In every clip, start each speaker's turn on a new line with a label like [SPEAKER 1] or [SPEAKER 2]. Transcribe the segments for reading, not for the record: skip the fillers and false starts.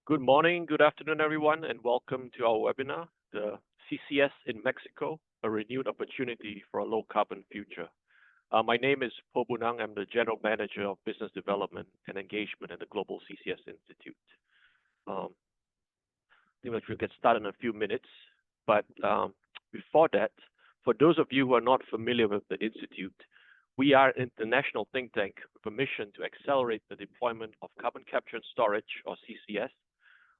[SPEAKER 1] Good morning, good afternoon, everyone, and welcome to our webinar, the CCS in Mexico, a renewed opportunity for a low carbon future. My name is Po Bunang. I'm the General Manager of Business Development and Engagement at the Global CCS Institute. Um, I think we'll get started in a few minutes, but before that, for those of you who are not familiar with the Institute, we are an international think tank with a mission to accelerate the deployment of carbon capture and storage, or CCS,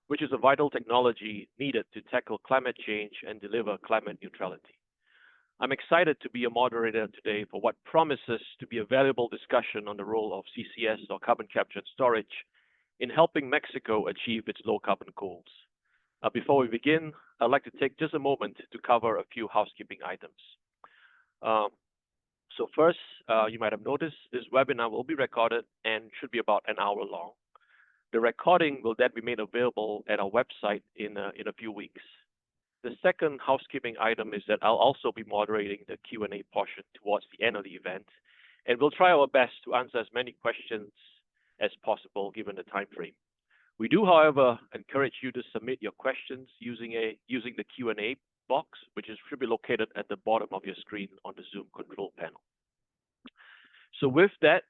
[SPEAKER 1] which is a vital technology needed to tackle climate change and deliver climate neutrality. I'm excited to be a moderator today for what promises to be a valuable discussion on the role of CCS, or carbon capture and storage, in helping Mexico achieve its low carbon goals. Before we begin, I'd like to take just a moment to cover a few housekeeping items. Um, so first, you might have noticed this webinar will be recorded and should be about an hour long. The recording will then be made available at our website in a few weeks. The second housekeeping item is that I'll also be moderating the Q&A portion towards the end of the event, and we'll try our best to answer as many questions as possible given the time frame. We do, however, encourage you to submit your questions using the Q&A box, which should be located at the bottom of your screen on the Zoom control panel. So with that,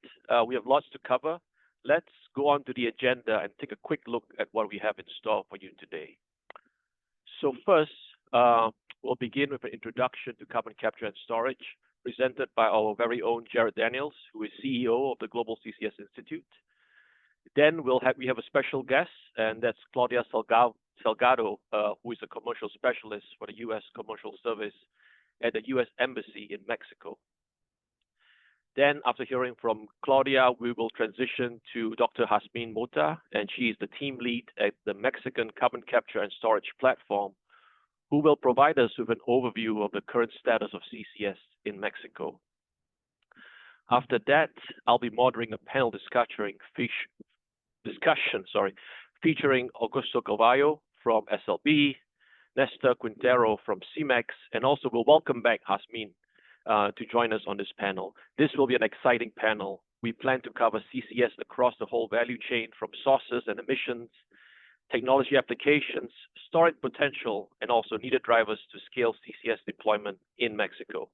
[SPEAKER 1] we have lots to cover. Let's go on to the agenda and take a quick look at what we have in store for you today. So first, we'll begin with an introduction to carbon capture and storage, presented by our very own Jared Daniels, who is CEO of the Global CCS Institute. Then we have a special guest, and that's Claudia Salgado, who is a commercial specialist for the U.S. Commercial Service at the U.S. Embassy in Mexico. Then, after hearing from Claudia, we will transition to Dr. Jasmine Mota, and she is the team lead at the Mexican Carbon Capture and Storage Platform, who will provide us with an overview of the current status of CCS in Mexico. After that, I'll be moderating a panel discussion featuring Augusto Carvalho from SLB, Nestor Quintero from CEMEX, and also we'll welcome back Jasmine to join us on this panel. This will be an exciting panel. We plan to cover CCS across the whole value chain, from sources and emissions, technology applications, storage potential, and also needed drivers to scale CCS deployment in Mexico.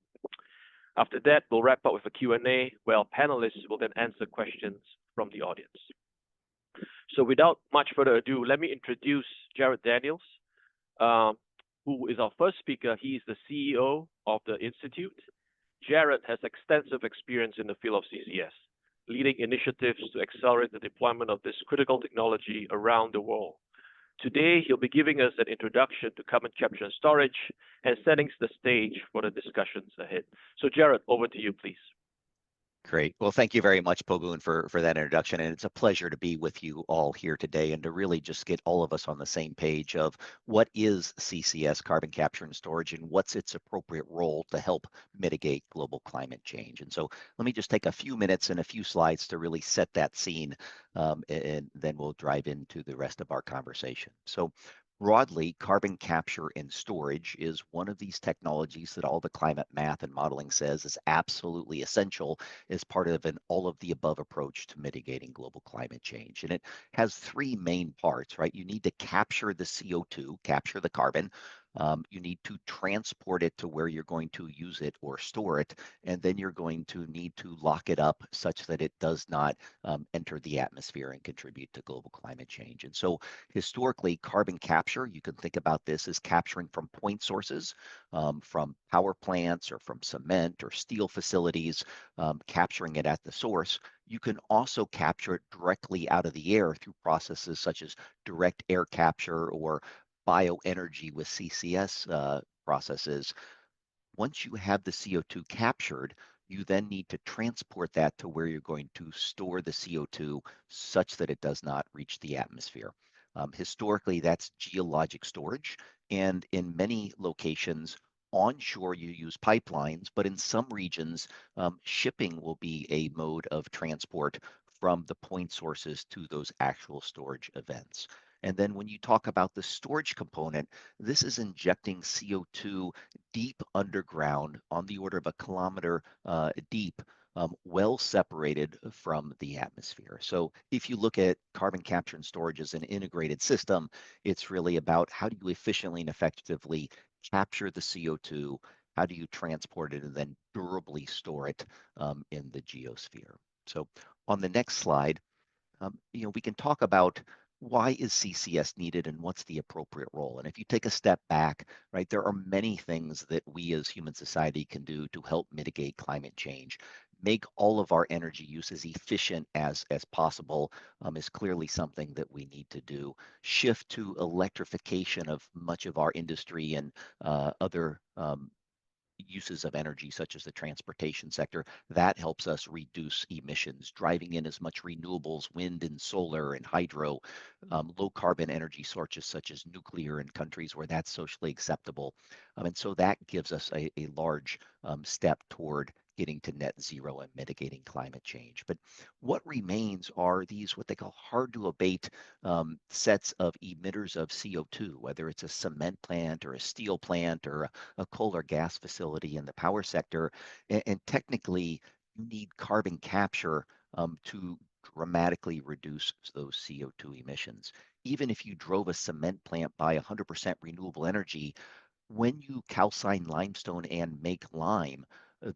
[SPEAKER 1] After that, we'll wrap up with a Q&A where our panelists will then answer questions from the audience. So without much further ado, let me introduce Jared Daniels, who is our first speaker. He is the CEO of the Institute. Jared has extensive experience in the field of CCS, leading initiatives to accelerate the deployment of this critical technology around the world. Today, he'll be giving us an introduction to carbon capture and storage and setting the stage for the discussions ahead. So Jared, over to you, please.
[SPEAKER 2] Great. Well, thank you very much, Pogun, for that introduction. And it's a pleasure to be with you all here today and to really just get all of us on the same page of what is CCS, carbon capture and storage, and what's its appropriate role to help mitigate global climate change. And so let me just take a few minutes and a few slides to really set that scene, and then we'll drive into the rest of our conversation. So broadly, carbon capture and storage is one of these technologies that all the climate math and modeling says is absolutely essential as part of an all-of-the-above approach to mitigating global climate change. And it has three main parts, right? You need to capture the CO2, capture the carbon. You need to transport it to where you're going to use it or store it, and then you're going to need to lock it up such that it does not enter the atmosphere and contribute to global climate change. And so historically, carbon capture, you can think about this as capturing from point sources, from power plants or from cement or steel facilities, capturing it at the source. You can also capture it directly out of the air through processes such as direct air capture or bioenergy with CCS processes. Once you have the CO2 captured, you then need to transport that to where you're going to store the CO2 such that it does not reach the atmosphere. Historically, that's geologic storage, and in many locations, onshore you use pipelines, but in some regions, shipping will be a mode of transport from the point sources to those actual storage events. And then when you talk about the storage component, this is injecting CO2 deep underground on the order of a kilometer deep well separated from the atmosphere. So if you look at carbon capture and storage as an integrated system, it's really about how do you efficiently and effectively capture the CO2, how do you transport it and then durably store it in the geosphere. So on the next slide, we can talk about why is CCS needed and what's the appropriate role. And if you take a step back, right, there are many things that we as human society can do to help mitigate climate change. Make all of our energy use as efficient as possible is clearly something that we need to do. Shift to electrification of much of our industry and other uses of energy, such as the transportation sector, that helps us reduce emissions, driving in as much renewables, wind and solar and hydro, low carbon energy sources such as nuclear in countries where that's socially acceptable. And so that gives us a large step toward getting to net zero and mitigating climate change. But what remains are these what they call hard to abate sets of emitters of CO2, whether it's a cement plant or a steel plant or a coal or gas facility in the power sector. And technically, you need carbon capture to dramatically reduce those CO2 emissions. Even if you drove a cement plant by 100% renewable energy, when you calcine limestone and make lime,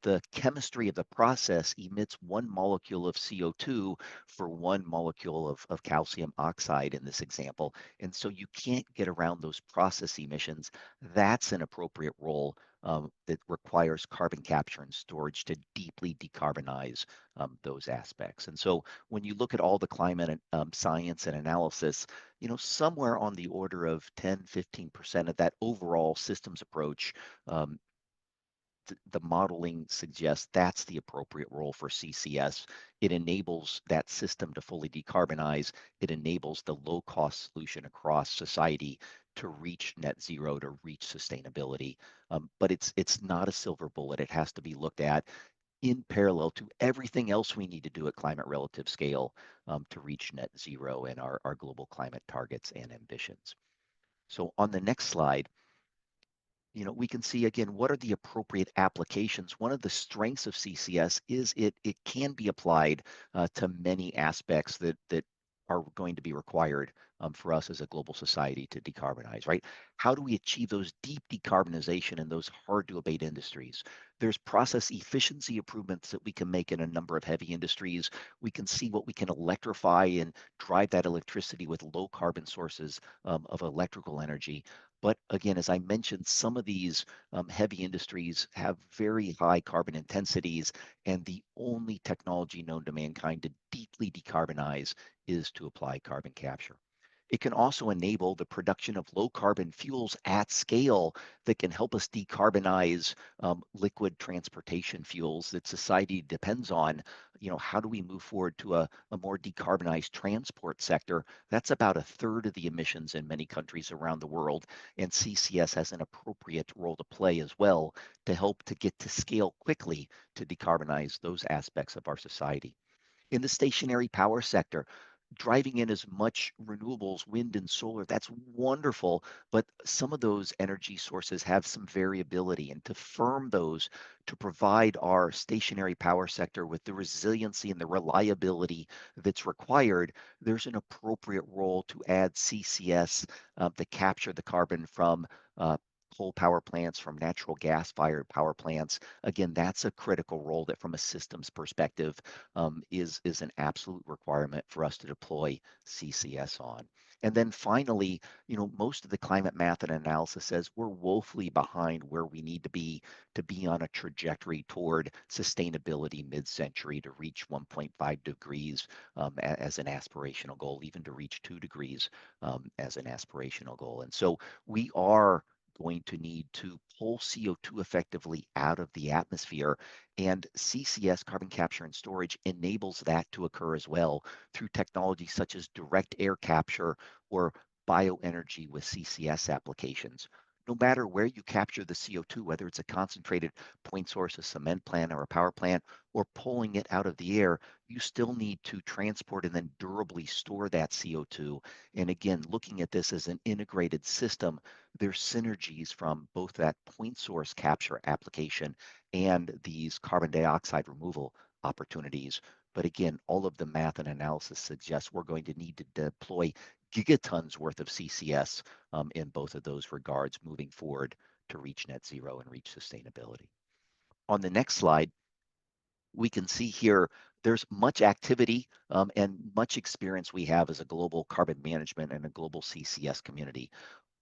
[SPEAKER 2] the chemistry of the process emits 1 molecule of CO2 for 1 molecule of calcium oxide in this example. And so you can't get around those process emissions. That's an appropriate role that requires carbon capture and storage to deeply decarbonize those aspects. And so when you look at all the climate science and analysis, somewhere on the order of 10–15% of that overall systems approach, um, the modeling suggests that's the appropriate role for CCS. It enables that system to fully decarbonize. It enables the low cost solution across society to reach net zero, to reach sustainability. But it's not a silver bullet. It has to be looked at in parallel to everything else we need to do at climate relative scale to reach net zero and our global climate targets and ambitions. So on the next slide, we can see again what are the appropriate applications. One of the strengths of CCS is it can be applied to many aspects that are going to be required for us as a global society to decarbonize, right? How do we achieve those deep decarbonization in those hard to abate industries? There's process efficiency improvements that we can make in a number of heavy industries. We can see what we can electrify and drive that electricity with low carbon sources of electrical energy. But again, as I mentioned, some of these heavy industries have very high carbon intensities, and the only technology known to mankind to deeply decarbonize is to apply carbon capture. It can also enable the production of low carbon fuels at scale that can help us decarbonize liquid transportation fuels that society depends on. How do we move forward to a more decarbonized transport sector? That's about a third of the emissions in many countries around the world. And CCS has an appropriate role to play as well to help to get to scale quickly to decarbonize those aspects of our society. In the stationary power sector, driving in as much renewables, wind and solar, that's wonderful. But some of those energy sources have some variability. And to firm those, to provide our stationary power sector with the resiliency and the reliability that's required, there's an appropriate role to add CCS to capture the carbon from coal power plants, from natural gas fired power plants. Again, that's a critical role that from a systems perspective is an absolute requirement for us to deploy CCS on. And then finally, most of the climate math and analysis says we're woefully behind where we need to be on a trajectory toward sustainability mid-century to reach 1.5 degrees as an aspirational goal, even to reach 2 degrees as an aspirational goal. And so we are going to need to pull CO2 effectively out of the atmosphere. And CCS, carbon capture and storage, enables that to occur as well through technologies such as direct air capture or bioenergy with CCS applications. No matter where you capture the CO2, whether it's a concentrated point source, a cement plant or a power plant, or pulling it out of the air, you still need to transport and then durably store that CO2. And again, looking at this as an integrated system, there's synergies from both that point source capture application and these carbon dioxide removal opportunities. But again, all of the math and analysis suggests we're going to need to deploy gigatons worth of CCS in both of those regards moving forward to reach net zero and reach sustainability. On the next slide, we can see here there's much activity and much experience we have as a global carbon management and a global CCS community.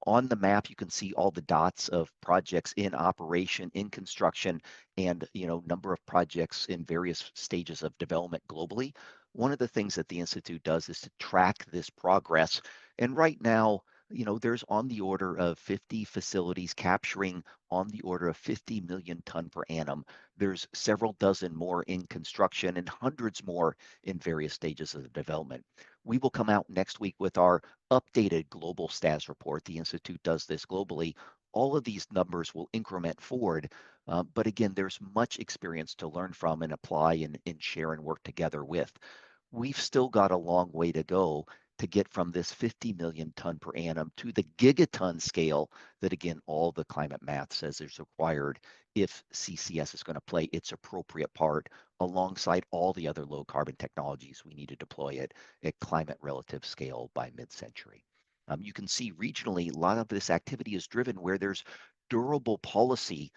[SPEAKER 2] On the map, you can see all the dots of projects in operation, in construction, and number of projects in various stages of development globally. One of the things that the Institute does is to track this progress. And right now, there's on the order of 50 facilities capturing on the order of 50 million ton per annum. There's several dozen more in construction and hundreds more in various stages of the development. We will come out next week with our updated global status report. The Institute does this globally. All of these numbers will increment forward. But again, there's much experience to learn from and apply and share and work together with. We've still got a long way to go to get from this 50 million ton per annum to the gigaton scale that, again, all the climate math says is required if CCS is going to play its appropriate part alongside all the other low carbon technologies we need to deploy it at climate relative scale by mid-century. You can see regionally, a lot of this activity is driven where there's durable policy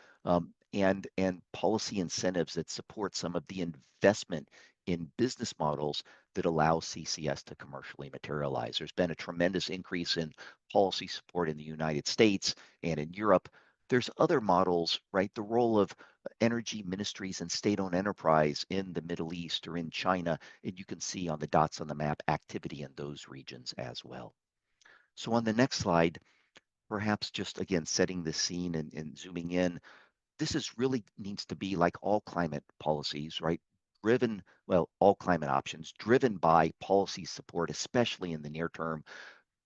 [SPEAKER 2] and policy incentives that support some of the investment in business models that allow CCS to commercially materialize. There's been a tremendous increase in policy support in the United States and in Europe. There's other models, right? The role of energy ministries and state-owned enterprise in the Middle East or in China, and you can see on the dots on the map activity in those regions as well. So on the next slide, perhaps just again setting the scene and zooming in, this is really needs to be like all climate policies, right? Driven, well, all climate options driven by policy support, especially in the near term,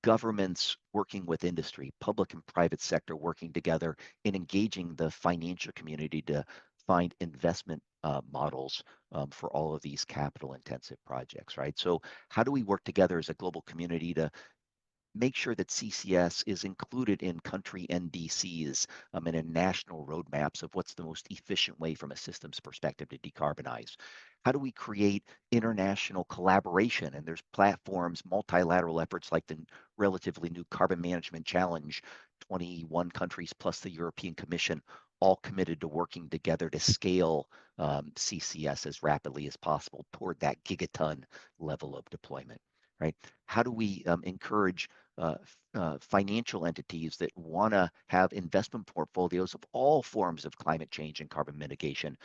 [SPEAKER 2] governments working with industry, public and private sector working together and engaging the financial community to find investment models for all of these capital intensive projects, right? So how do we work together as a global community to make sure that CCS is included in country NDCs and in national roadmaps of what's the most efficient way from a systems perspective to decarbonize? How do we create international collaboration? And there's platforms, multilateral efforts like the relatively new Carbon Management Challenge, 21 countries plus the European Commission, all committed to working together to scale CCS as rapidly as possible toward that gigaton level of deployment, right? How do we encourage financial entities that want to have investment portfolios of all forms of climate change and carbon mitigation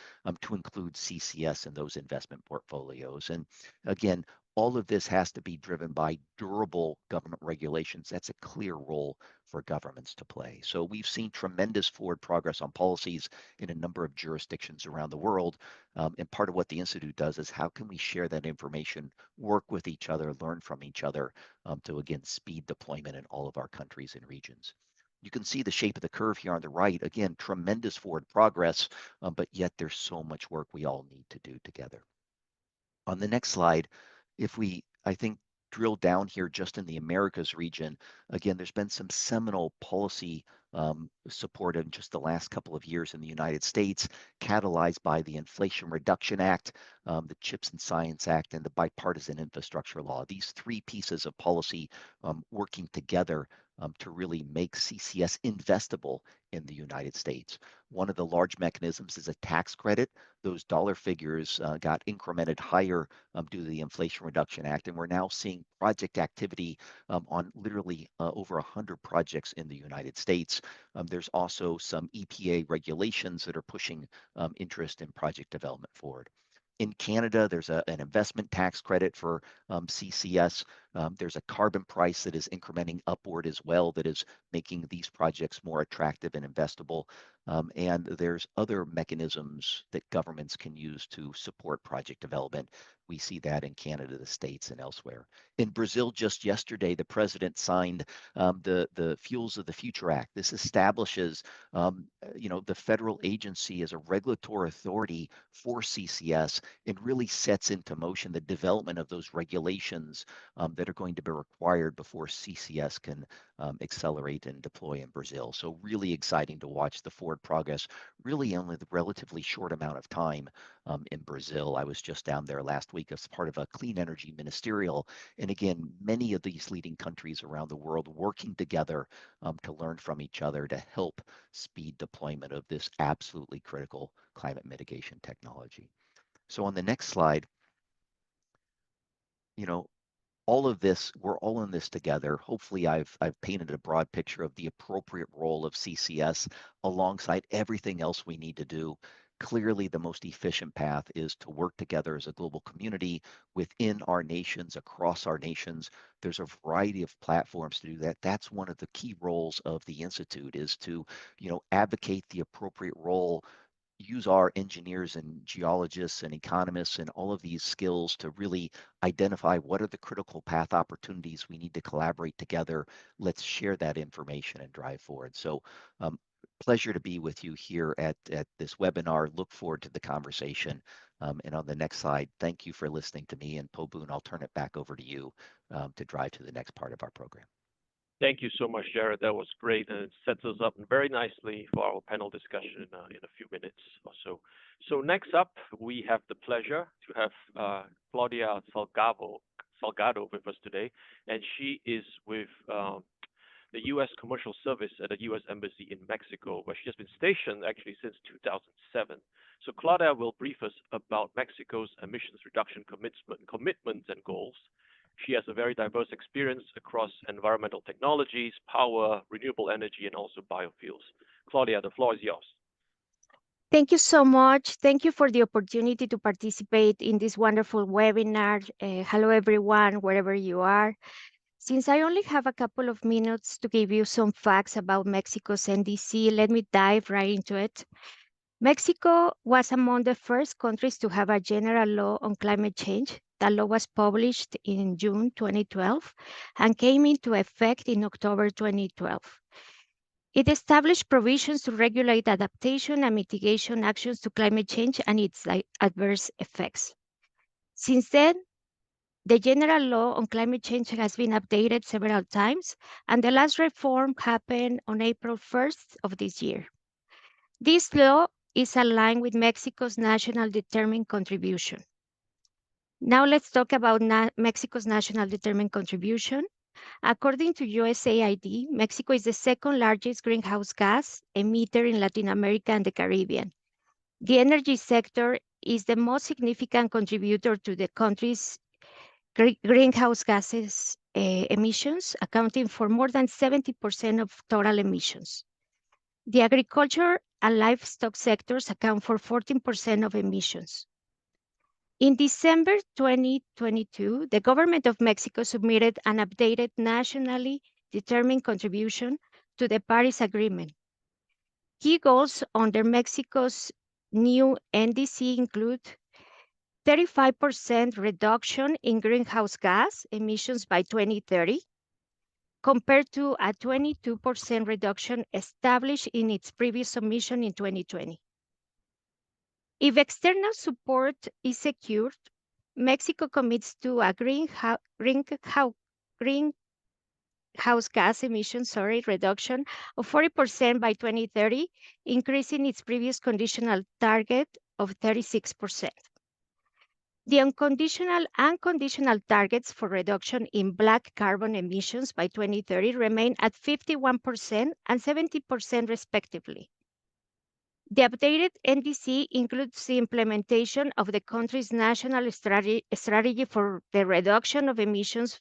[SPEAKER 2] to include CCS in those investment portfolios? And again, all of this has to be driven by durable government regulations. That's a clear role for governments to play. So we've seen tremendous forward progress on policies in a number of jurisdictions around the world. And part of what the Institute does is how can we share that information, work with each other, learn from each other to, again, speed deployment in all of our countries and regions. You can see the shape of the curve here on the right. Again, tremendous forward progress, but yet there's so much work we all need to do together. On the next slide, if we, I think, drill down here just in the Americas region, again, there's been some seminal policy support in just the last couple of years in the United States, catalyzed by the Inflation Reduction Act, the CHIPS and Science Act, and the Bipartisan Infrastructure Law. These three pieces of policy working together to really make CCS investable in the United States. One of the large mechanisms is a tax credit. Those dollar figures got incremented higher due to the Inflation Reduction Act, and we're now seeing project activity on literally over 100 projects in the United States. There's also some EPA regulations that are pushing interest in project development forward. In Canada, there's an investment tax credit for CCS. There's a carbon price that is incrementing upward as well that is making these projects more attractive and investable. And there's other mechanisms that governments can use to support project development. We see that in Canada, the States, and elsewhere. In Brazil, just yesterday, the president signed the Fuels of the Future Act. This establishes, the federal agency as a regulatory authority for CCS and really sets into motion the development of those regulations that that are going to be required before CCS can accelerate and deploy in Brazil. So really exciting to watch the forward progress, really only the relatively short amount of time in Brazil. I was just down there last week as part of a clean energy ministerial. And again, many of these leading countries around the world working together to learn from each other to help speed deployment of this absolutely critical climate mitigation technology. So on the next slide, you know, all of this, we're all in this together. Hopefully I've painted a broad picture of the appropriate role of CCS alongside everything else we need to do. Clearly, the most efficient path is to work together as a global community within our nations, across our nations. There's a variety of platforms to do that. That's one of the key roles of the Institute is to, advocate the appropriate role, use our engineers and geologists and economists and all of these skills to really identify what are the critical path opportunities we need to collaborate together. Let's share that information and drive forward. So pleasure to be with you here at this webinar. Look forward to the conversation. And on the next slide, thank you for listening to me. And Pobun, I'll turn it back over to you to drive to the next part of our program.
[SPEAKER 1] Thank you so much, Jared. That was great, and it sets us up very nicely for our panel discussion in a few minutes or so. So next up, we have the pleasure to have Claudia Salgado with us today, and she is with the U.S. Commercial Service at the U.S. Embassy in Mexico, where she has been stationed actually since 2007. So Claudia will brief us about Mexico's emissions reduction commitments and goals. She has a very diverse experience across environmental technologies, power, renewable energy, and also biofuels. Claudia, the floor is yours.
[SPEAKER 3] Thank you so much. Thank you for the opportunity to participate in this wonderful webinar. Hello, everyone, wherever you are. Since I only have a couple of minutes to give you some facts about Mexico's NDC, let me dive right into it. Mexico was among the first countries to have a general law on climate change. The law was published in June 2012 and came into effect in October 2012. It established provisions to regulate adaptation and mitigation actions to climate change and its adverse effects. Since then, the general law on climate change has been updated several times, and the last reform happened on April 1st of this year. This law is aligned with Mexico's national determined contribution. Now let's talk about Mexico's national determined contribution. According to USAID, Mexico is the second largest greenhouse gas emitter in Latin America and the Caribbean. The energy sector is the most significant contributor to the country's greenhouse gases emissions, accounting for more than 70% of total emissions. The agriculture and livestock sectors account for 14% of emissions. In December 2022, the government of Mexico submitted an updated nationally determined contribution to the Paris Agreement. Key goals under Mexico's new NDC include 35% reduction in greenhouse gas emissions by 2030, compared to a 22% reduction established in its previous submission in 2020. If external support is secured, Mexico commits to a greenhouse gas emissions reduction of 40% by 2030, increasing its previous conditional target of 36%. The unconditional and conditional targets for reduction in black carbon emissions by 2030 remain at 51% and 70% respectively. The updated NDC includes the implementation of the country's national strategy for the reduction of emissions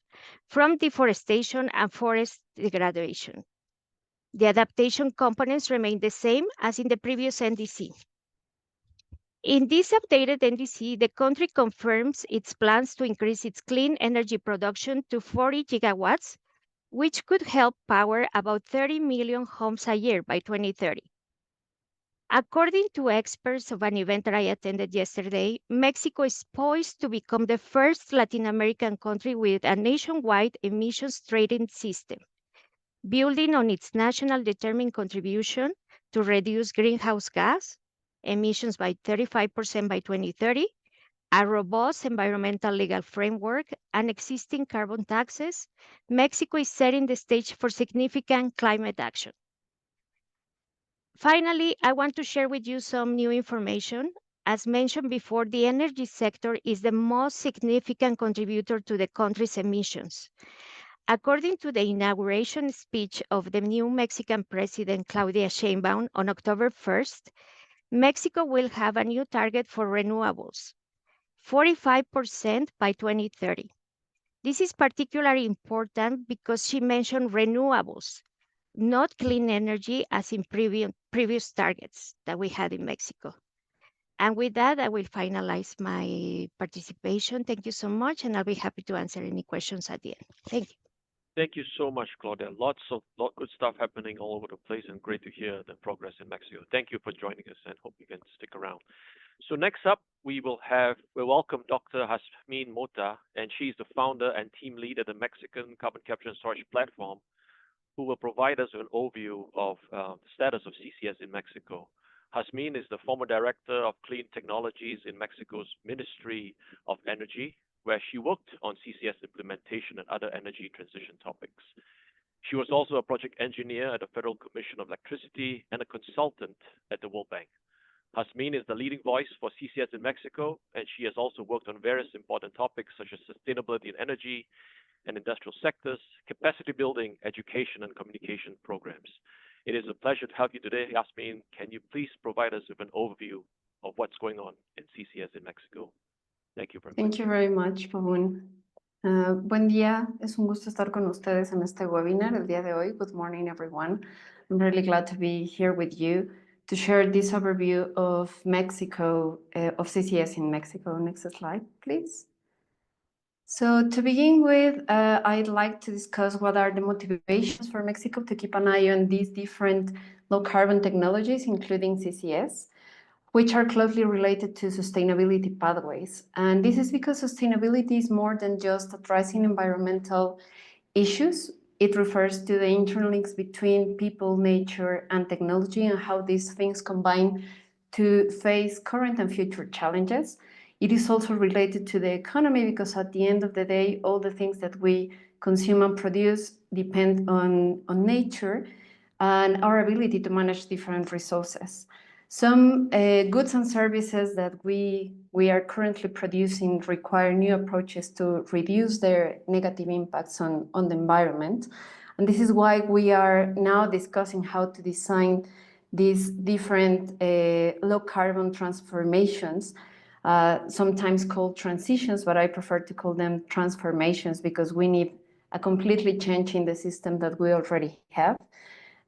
[SPEAKER 3] from deforestation and forest degradation. The adaptation components remain the same as in the previous NDC. In this updated NDC, the country confirms its plans to increase its clean energy production to 40 gigawatts, which could help power about 30 million homes a year by 2030. According to experts of an event that I attended yesterday, Mexico is poised to become the first Latin American country with a nationwide emissions trading system, building on its national determined contribution to reduce greenhouse gas emissions by 35% by 2030, a robust environmental legal framework, and existing carbon taxes, Mexico is setting the stage for significant climate action. Finally, I want to share with you some new information. As mentioned before, the energy sector is the most significant contributor to the country's emissions. According to the inauguration speech of the new Mexican President Claudia Sheinbaum on October 1st, Mexico will have a new target for renewables, 45% by 2030. This is particularly important because she mentioned renewables, not clean energy as in previous targets that we had in Mexico. And with that, I will finalize my participation. Thank you so much, and I'll be happy to answer any questions at the end. Thank you.
[SPEAKER 1] Thank you so much, Claudia. Lot good stuff happening all over the place, and great to hear the progress in Mexico. Thank you for joining us, and hope you can stick around. So next up, we'll welcome Dr. Jasmine Mota, and she's the founder and team lead at the Mexican Carbon Capture and Storage Platform, who will provide us an overview of the status of CCS in Mexico. Jasmine is the former director of clean technologies in Mexico's Ministry of Energy, where she worked on CCS implementation and other energy transition topics. She was also a project engineer at the Federal Commission of Electricity and a consultant at the World Bank. Jasmine is the leading voice for CCS in Mexico, and she has also worked on various important topics such as sustainability in energy and industrial sectors, capacity building, education, and communication programs. It is a pleasure to have you today, Jasmine. Can you please provide us with an overview of what's going on in CCS in Mexico? Thank you very much.
[SPEAKER 4] Thank you very much, Pabun. Buen día, es un gusto estar con ustedes en este webinar el día de hoy. Good morning, everyone. I'm really glad to be here with you to share this overview of Mexico, of CCS in Mexico. Next slide, please. So to begin with, I'd like to discuss what are the motivations for Mexico to keep an eye on these different low carbon technologies, including CCS, which are closely related to sustainability pathways. And this is because sustainability is more than just addressing environmental issues. It refers to the interlinks between people, nature, and technology, and how these things combine to face current and future challenges. It is also related to the economy because at the end of the day, all the things that we consume and produce depend on nature and our ability to manage different resources. Some goods and services that we are currently producing require new approaches to reduce their negative impacts on the environment. And this is why we are now discussing how to design these different low carbon transformations, sometimes called transitions, but I prefer to call them transformations because we need a completely change in the system that we already have.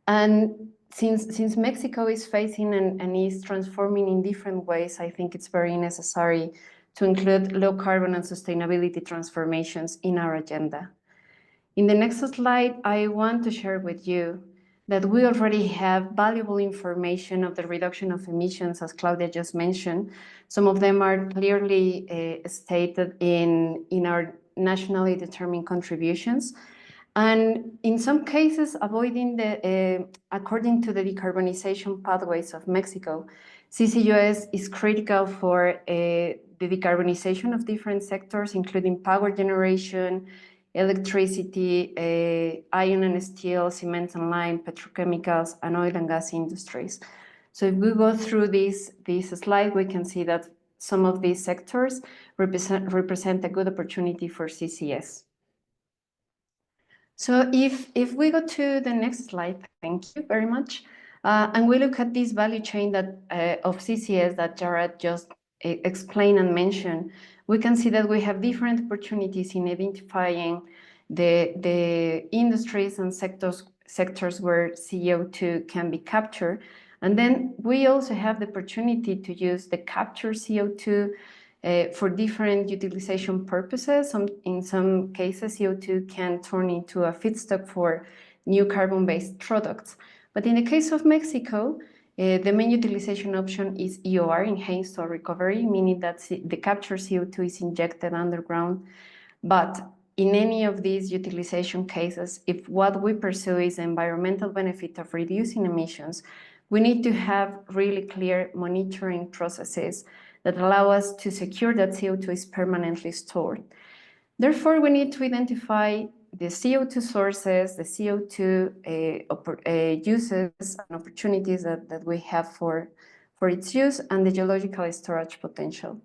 [SPEAKER 4] And since Mexico is facing and is transforming in different ways, I think it's very necessary to include low carbon and sustainability transformations in our agenda. In the next slide, I want to share with you that we already have valuable information of the reduction of emissions, as Claudia just mentioned. Some of them are clearly stated in our nationally determined contributions. And in some cases, avoiding according to the decarbonization pathways of Mexico, CCUS is critical for the decarbonization of different sectors, including power generation, electricity, iron and steel, cement and lime, petrochemicals, and oil and gas industries. So if we go through this slide, we can see that some of these sectors represent a good opportunity for CCS. So if we go to the next slide, thank you very much, and we look at this value chain that of CCS that Jared just explained and mentioned, we can see that we have different opportunities in identifying the industries and sectors where CO2 can be captured. And then we also have the opportunity to use the captured CO2 for different utilization purposes. In some cases, CO2 can turn into a feedstock for new carbon-based products. But in the case of Mexico, the main utilization option is EOR, enhanced oil recovery, meaning that the captured CO2 is injected underground. But in any of these utilization cases, if what we pursue is the environmental benefit of reducing emissions, we need to have really clear monitoring processes that allow us to secure that CO2 is permanently stored. Therefore, we need to identify the CO2 sources, the CO2 uses and opportunities that we have for its use, and the geological storage potential.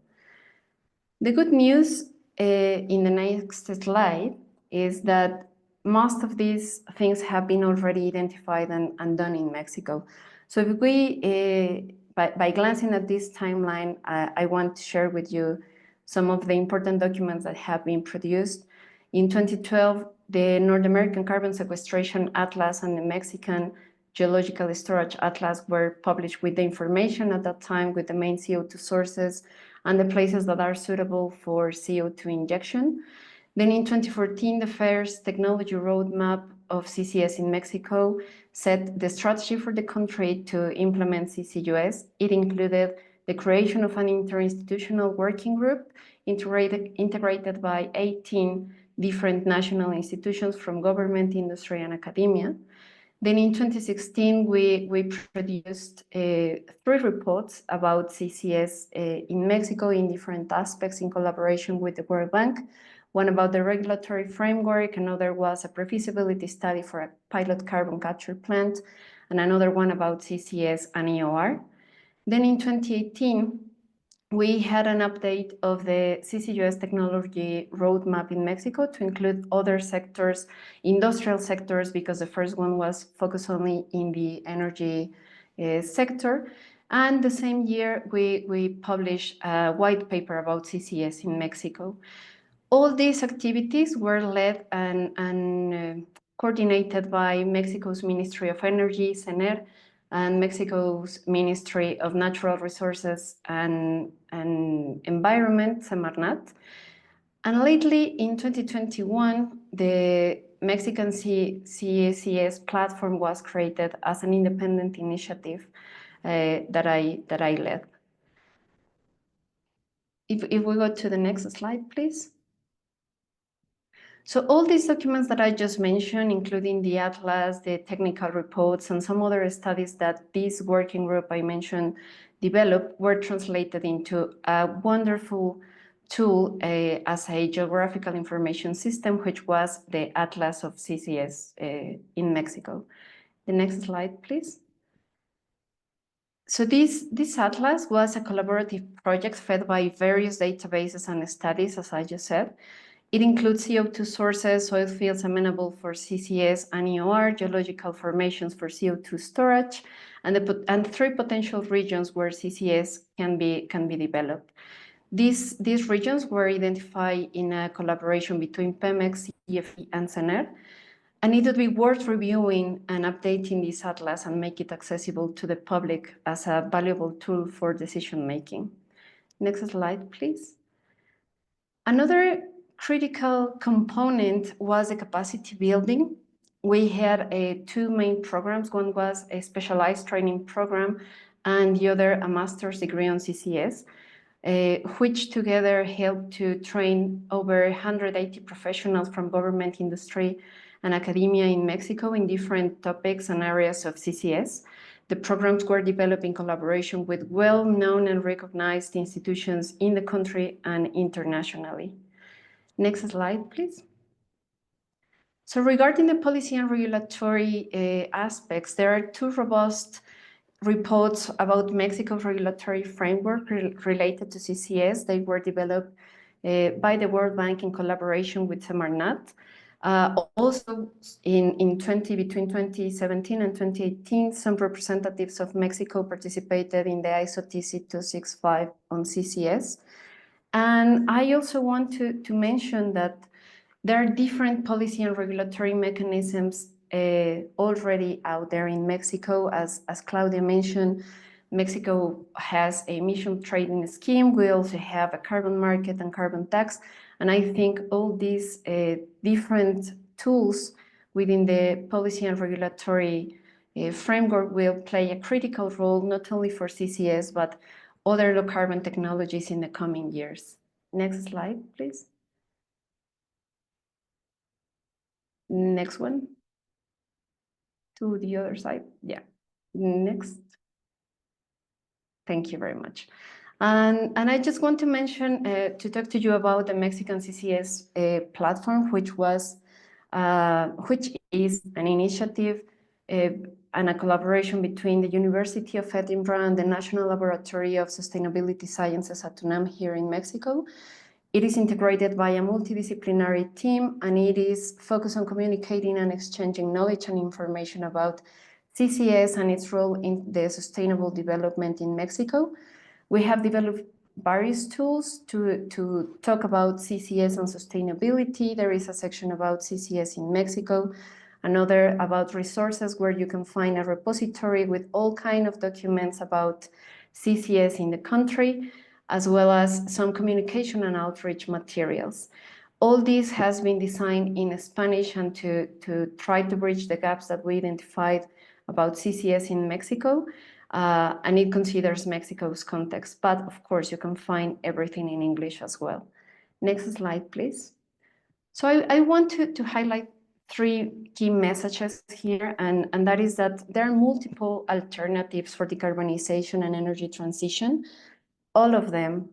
[SPEAKER 4] The good news in the next slide is that most of these things have been already identified and done in Mexico. So if we, by glancing at this timeline, I want to share with you some of the important documents that have been produced. In 2012, the North American Carbon Sequestration Atlas and the Mexican Geological Storage Atlas were published with the information at that time, with the main CO2 sources and the places that are suitable for CO2 injection. Then in 2014, the first technology roadmap of CCS in Mexico set the strategy for the country to implement CCUS. It included the creation of an interinstitutional working group integrated by 18 different national institutions from government, industry, and academia. Then in 2016, we produced 3 reports about CCS in Mexico in different aspects in collaboration with the World Bank. One about the regulatory framework, another was a pre-feasibility study for a pilot carbon capture plant, and another one about CCS and EOR. Then in 2018, we had an update of the CCUS technology roadmap in Mexico to include other sectors, industrial sectors, because the first one was focused only in the energy sector. And the same year, we published a white paper about CCS in Mexico. All these activities were led and coordinated by Mexico's Ministry of Energy, CENER, and Mexico's Ministry of Natural Resources and Environment, Semarnat. And lately, in 2021, the Mexican CCS platform was created as an independent initiative that I led. If we go to the next slide, please. So all these documents that I just mentioned, including the atlas, the technical reports, and some other studies that this working group I mentioned developed, were translated into a wonderful tool as a geographical information system, which was the Atlas of CCS in Mexico. The next slide, please. So this atlas was a collaborative project fed by various databases and studies, as I just said. It includes CO2 sources, oil fields amenable for CCS and EOR, geological formations for CO2 storage, and 3 potential regions where CCS can be developed. These regions were identified in a collaboration between Pemex, CFE, and CENER, and it would be worth reviewing and updating this atlas and make it accessible to the public as a valuable tool for decision making. Next slide, please. Another critical component was the capacity building. We had 2 main programs. One was a specialized training program, and the other a master's degree on CCS, which together helped to train over 180 professionals from government, industry, and academia in Mexico in different topics and areas of CCS. The programs were developed in collaboration with well-known and recognized institutions in the country and internationally. Next slide, please. So regarding the policy and regulatory aspects, there are 2 robust reports about Mexico's regulatory framework related to CCS. They were developed by the World Bank in collaboration with Semarnat. Also, between 2017 and 2018, some representatives of Mexico participated in the ISO TC 265 on CCS. And I also want to mention that there are different policy and regulatory mechanisms already out there in Mexico. As Claudia mentioned, Mexico has a emission trading scheme. We also have a carbon market and carbon tax. And I think all these different tools within the policy and regulatory framework will play a critical role, not only for CCS, but other low carbon technologies in the coming years. Next slide, please. Next one. To the other side. Yeah. Next. Thank you very much. And I just want to mention, to talk to you about the Mexican CCS platform, which is an initiative and a collaboration between the University of Edinburgh and the National Laboratory of Sustainability Sciences at UNAM here in Mexico. It is integrated by a multidisciplinary team, and it is focused on communicating and exchanging knowledge and information about CCS and its role in the sustainable development in Mexico. We have developed various tools to talk about CCS and sustainability. There is a section about CCS in Mexico, another about resources where you can find a repository with all kinds of documents about CCS in the country, as well as some communication and outreach materials. All this has been designed in Spanish and to try to bridge the gaps that we identified about CCS in Mexico. And it considers Mexico's context, but of course you can find everything in English as well. Next slide, please. So I want to highlight three key messages here, and that is that there are multiple alternatives for decarbonization and energy transition. All of them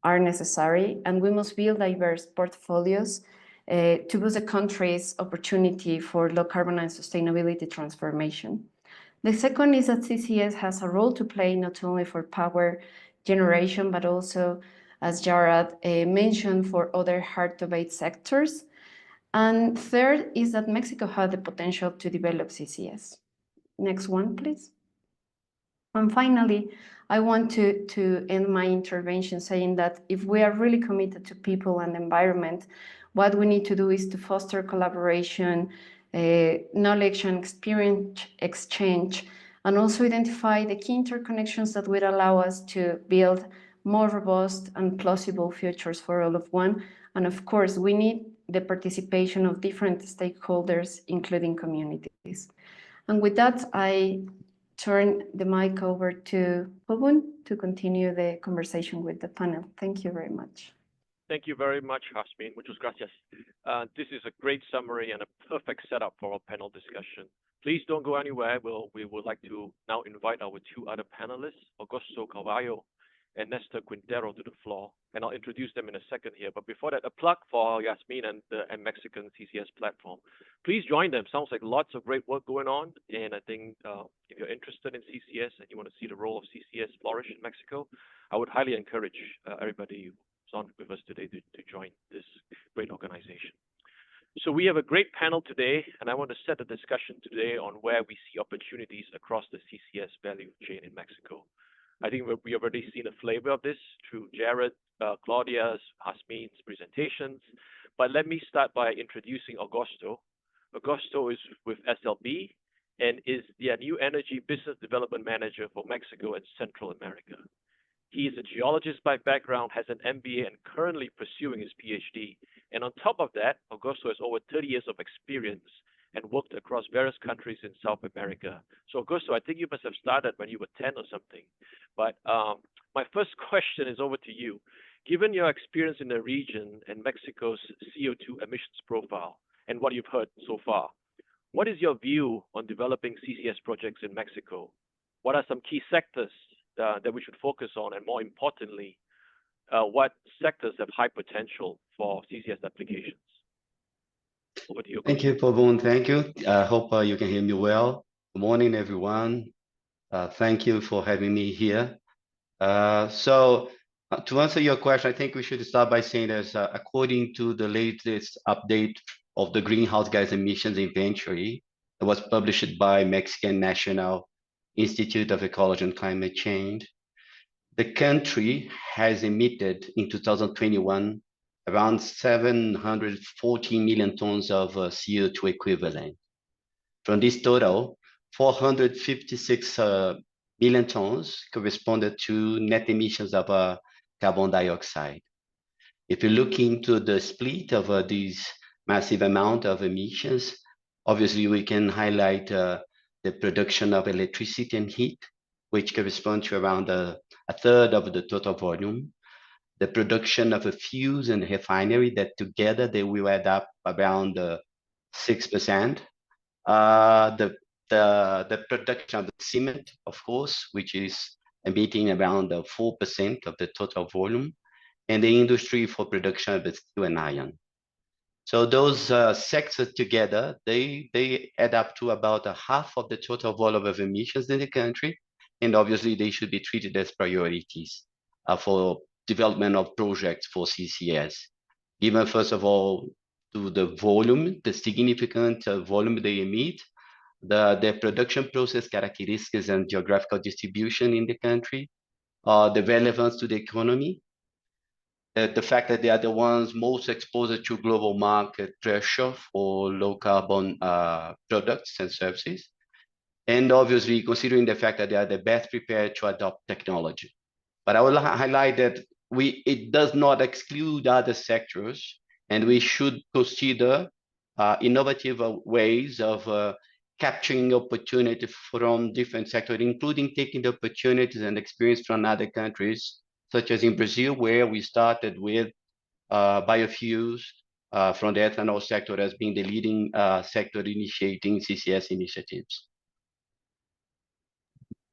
[SPEAKER 4] are necessary, and we must build diverse portfolios to boost the country's opportunity for low carbon and sustainability transformation. The second is that CCS has a role to play not only for power generation, but also, as Jared mentioned, for other hard-to-abate sectors. And third is that Mexico has the potential to develop CCS. Next one, please. And finally, I want to end my intervention saying that if we are really committed to people and environment, what we need to do is to foster collaboration, knowledge and experience exchange, and also identify the key interconnections that would allow us to build more robust and plausible futures for all of one. And of course, we need the participation of different stakeholders, including communities. And with that, I turn the mic over to Pobun to continue the conversation with the panel. Thank you very much.
[SPEAKER 1] Thank you very much, Jasmine. Muchas gracias. This is a great summary and a perfect setup for our panel discussion. Please don't go anywhere. We would like to now invite our two other panelists, Augusto Carvalho and Nestor Quintero, to the floor, and I'll introduce them in a second here. But before that, a plug for Yasmin and the Mexican CCS platform. Please join them. Sounds like lots of great work going on, and I think if you're interested in CCS and you want to see the role of CCS flourish in Mexico, I would highly encourage everybody who's on with us today to join this great organization. So we have a great panel today, and I want to set the discussion today on where we see opportunities across the CCS value chain in Mexico. I think we already seen a flavor of this through Jared, Claudia's, Jasmin's presentations, but let me start by introducing Augusto. Augusto is with SLB and is the new energy business development manager for Mexico and Central America. He is a geologist by background, has an MBA, and currently pursuing his PhD. And on top of that, Augusto has over 30 years of experience and worked across various countries in South America. So Augusto, I think you must have started when you were 10 or something. But my first question is over to you. Given your experience in the region and Mexico's CO2 emissions profile and what you've heard so far, what is your view on developing CCS projects in Mexico? What are some key sectors that we should focus on? And more importantly, what sectors have high potential for CCS applications? Over to you.
[SPEAKER 5] Thank you, Pobun. Thank you. I hope you can hear me well. Good morning, everyone. Thank you for having me here. So to answer your question, I think we should start by saying that according to the latest update of the greenhouse gas emissions inventory that was published by Mexican National Institute of Ecology and Climate Change, the country has emitted in 2021 around 714 million tons of CO2 equivalent. From this total, 456 million tons corresponded to net emissions of carbon dioxide. If you look into the split of these massive amount of emissions, obviously we can highlight the production of electricity and heat, which correspond to around a third of the total volume. The production of a fuels and refinery that together they will add up around 6%. The production of the cement, of course, which is emitting around 4% of the total volume, and the industry for production of steel and iron. So those sectors together, they add up to about a half of the total volume of emissions in the country, and obviously they should be treated as priorities for development of projects for CCS. Given first of all to the volume, the significant volume they emit, the production process characteristics and geographical distribution in the country, the relevance to the economy, the fact that they are the ones most exposed to global market pressure for low carbon products and services, and obviously considering the fact that they are the best prepared to adopt technology. But I will highlight that it does not exclude other sectors, and we should consider innovative ways of capturing opportunity from different sectors, including taking the opportunities and experience from other countries, such as in Brazil, where we started with biofuels from the ethanol sector as being the leading sector initiating CCS initiatives.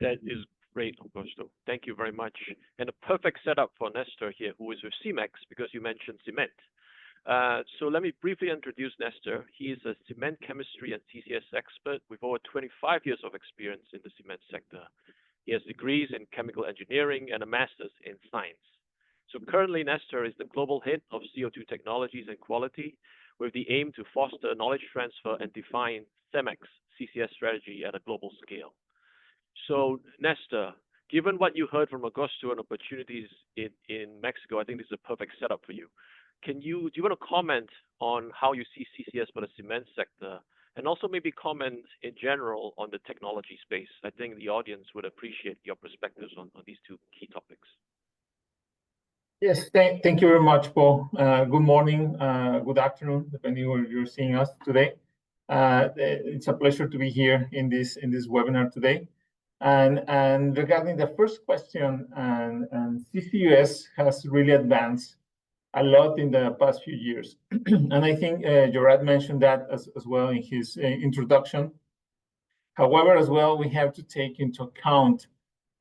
[SPEAKER 1] That is great, Augusto. Thank you very much. And a perfect setup for Nestor here, who is with CEMEX, because you mentioned cement. So let me briefly introduce Nestor. He is a cement chemistry and CCS expert with over 25 years of experience in the cement sector. He has degrees in chemical engineering and a master's in science. So currently, Nestor is the global head of CO2 technologies and quality, with the aim to foster knowledge transfer and define CEMEX CCS strategy at a global scale. So Nestor, given what you heard from Augusto on opportunities in Mexico, I think this is a perfect setup for you. Do you want to comment on how you see CCS for the cement sector, and also maybe comment in general on the technology space? I think the audience would appreciate your perspectives on these two key topics.
[SPEAKER 6] Yes, thank you very much, Paul. Good morning, good afternoon, depending on where you're seeing us today. It's a pleasure to be here in this webinar today. And regarding the first question, and CCUS has really advanced a lot in the past few years. And I think Gerard mentioned that as well in his introduction. However, as well, we have to take into account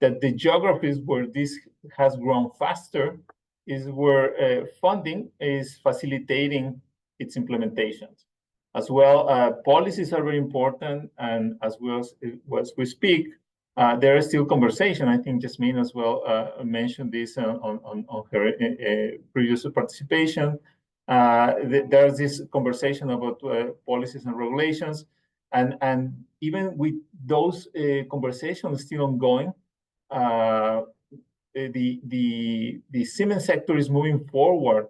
[SPEAKER 6] that the geographies where this has grown faster is where funding is facilitating its implementations. As well, policies are very important, and as we speak, there is still conversation. I think Jasmine as well mentioned this on her previous participation. There's this conversation about policies and regulations, and even with those conversations still ongoing, the cement sector is moving forward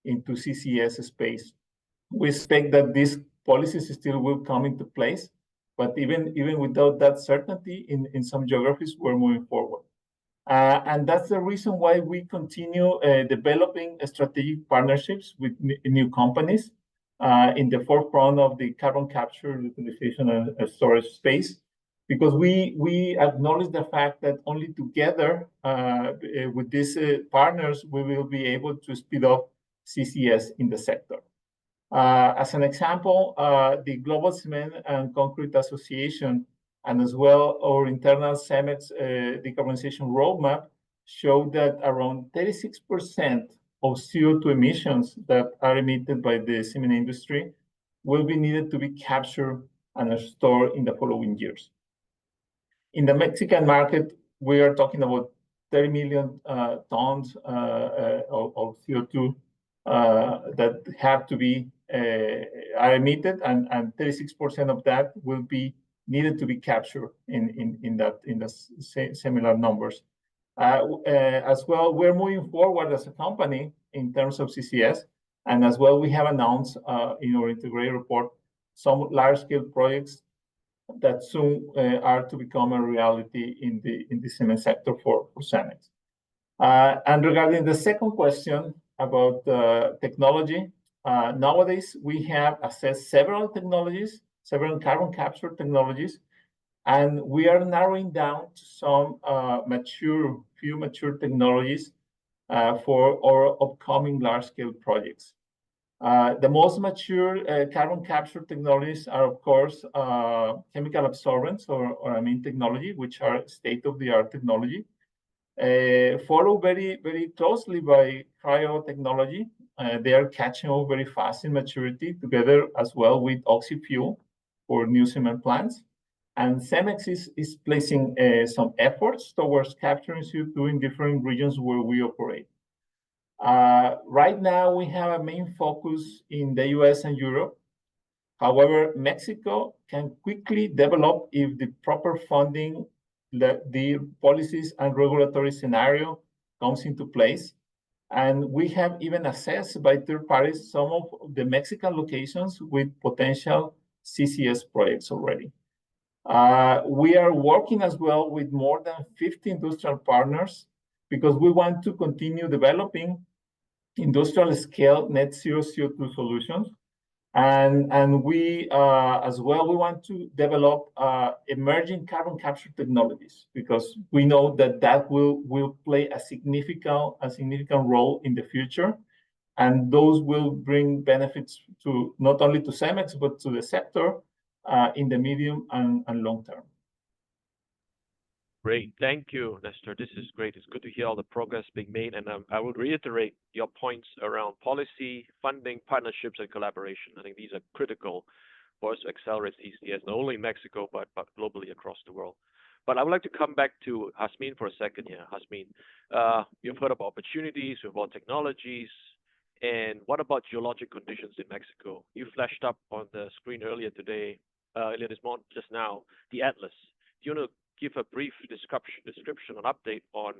[SPEAKER 6] into CCS space. We expect that these policies still will come into place, but even without that certainty, in some geographies, we're moving forward. And that's the reason why we continue developing strategic partnerships with new companies in the forefront of the carbon capture, utilization, and storage space, because we acknowledge the fact that only together with these partners, we will be able to speed up CCS in the sector. As an example, the Global Cement and Concrete Association, and as well our internal CEMEX decarbonization roadmap, show that around 36% of CO2 emissions that are emitted by the cement industry will be needed to be captured and stored in the following years. In the Mexican market, we are talking about 30 million tons of CO2 that have to be are emitted, and 36% of that will be needed to be captured in the similar numbers. As well, we're moving forward as a company in terms of CCS, and as well, we have announced in our integrated report some large-scale projects that soon are to become a reality in the cement sector for CEMEX. And regarding the second question about technology, nowadays we have assessed several technologies, several carbon capture technologies, and we are narrowing down to some few mature technologies for our upcoming large-scale projects. The most mature carbon capture technologies are, of course, chemical absorbents or amine technology, which are state-of-the-art technology. followed very closely by cryo technology. They are catching up very fast in maturity, together as well with oxy-fuel for new cement plants. And CEMEX is placing some efforts towards capturing CO2 in different regions where we operate. Right now, we have a main focus in the US and Europe. However, Mexico can quickly develop if the proper funding, the policies and regulatory scenario comes into place. And we have even assessed by third parties some of the Mexican locations with potential CCS projects already. We are working as well with more than 50 industrial partners because we want to continue developing industrial scale net zero CO2 solutions. And we as well, we want to develop emerging carbon capture technologies because we know that will play a significant role in the future. And those will bring benefits to not only to CEMEX, but to the sector in the medium and long term.
[SPEAKER 1] Great. Thank you, Nestor. This is great. It's good to hear all the progress being made. And I would reiterate your points around policy, funding, partnerships, and collaboration. I think these are critical for us to accelerate CCS, not only in Mexico, but globally across the world. But I would like to come back to Jasmin for a second here. Jasmin, you've heard about opportunities, you've heard about technologies, and what about geologic conditions in Mexico? You flashed up on the screen earlier this morning, just now, the atlas. Do you want to give a brief description or update on,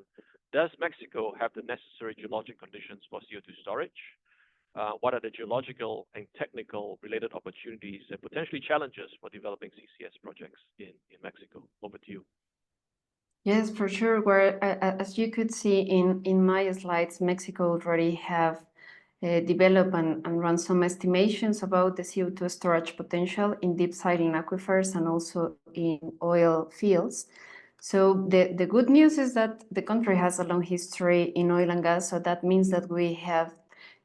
[SPEAKER 1] does Mexico have the necessary geologic conditions for CO2 storage? What are the geological and technical related opportunities and potentially challenges for developing CCS projects in Mexico? Over to you.
[SPEAKER 4] Yes, for sure. Where, as you could see in my slides, Mexico already have developed and run some estimations about the CO2 storage potential in deep silting aquifers and also in oil fields. So the good news is that the country has a long history in oil and gas, so that means that we have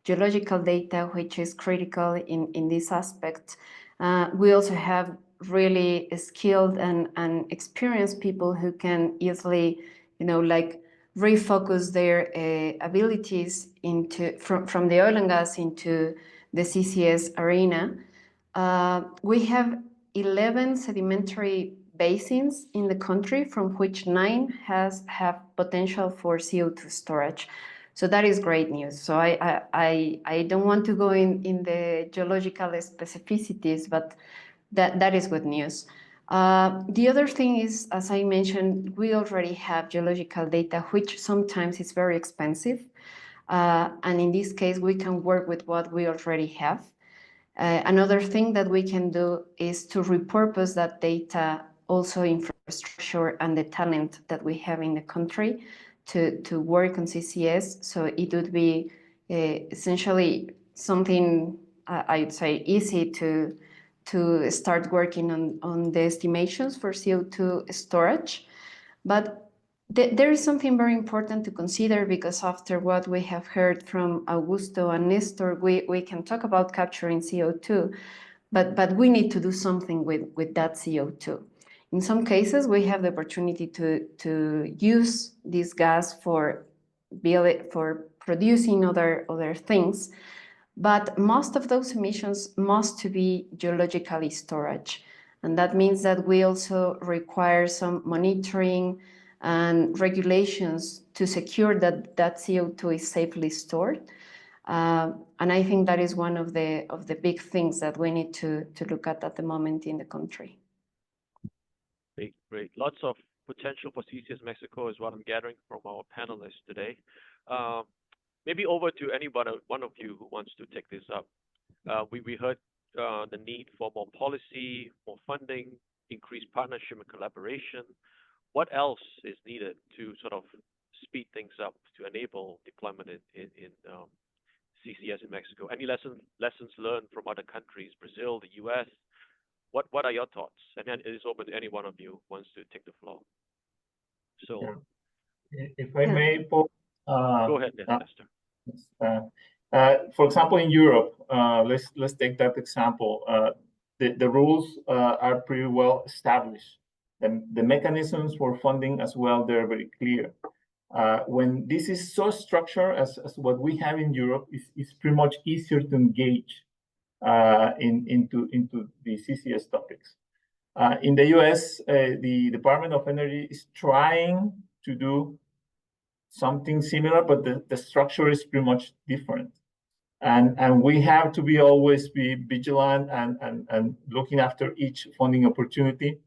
[SPEAKER 4] geological data, which is critical in this aspect. We also have really skilled and experienced people who can easily, refocus their abilities from the oil and gas into the CCS arena. We have 11 sedimentary basins in the country, from which 9 have potential for CO2 storage. So that is great news. So I don't want to go in the geological specificities, but that is good news. The other thing is, as I mentioned, we already have geological data, which sometimes is very expensive. And in this case, we can work with what we already have. Another thing that we can do is to repurpose that data, also infrastructure and the talent that we have in the country to work on CCS. So it would be essentially something, I would say, easy to start working on the estimations for CO2 storage. But there is something very important to consider, because after what we have heard from Augusto and Nestor, we can talk about capturing CO2, but we need to do something with that CO2. In some cases, we have the opportunity to use this gas for producing other things. But most of those emissions must be geologically storage. And that means that we also require some monitoring and regulations to secure that CO2 is safely stored. And I think that is one of the big things that we need to look at the moment in the country.
[SPEAKER 1] Great. Lots of potential for CCS Mexico is what I'm gathering from our panelists today. Maybe over to one of you who wants to take this up. We heard the need for more policy, more funding, increased partnership and collaboration. What else is needed to sort of speed things up to enable deployment in CCS in Mexico? Any lessons learned from other countries, Brazil, the US? What are your thoughts? And then it is open to any one of you who wants to take the floor. So,
[SPEAKER 6] if I may, Paul,
[SPEAKER 1] go ahead, Nestor.
[SPEAKER 6] For example, in Europe, let's take that example. The rules are pretty well established. The mechanisms for funding as well, they're very clear. When this is so structured as what we have in Europe, it's pretty much easier to engage into the CCS topics. In the US, the Department of Energy is trying to do something similar, but the structure is pretty much different. And we have to be always be vigilant and looking after each funding opportunity.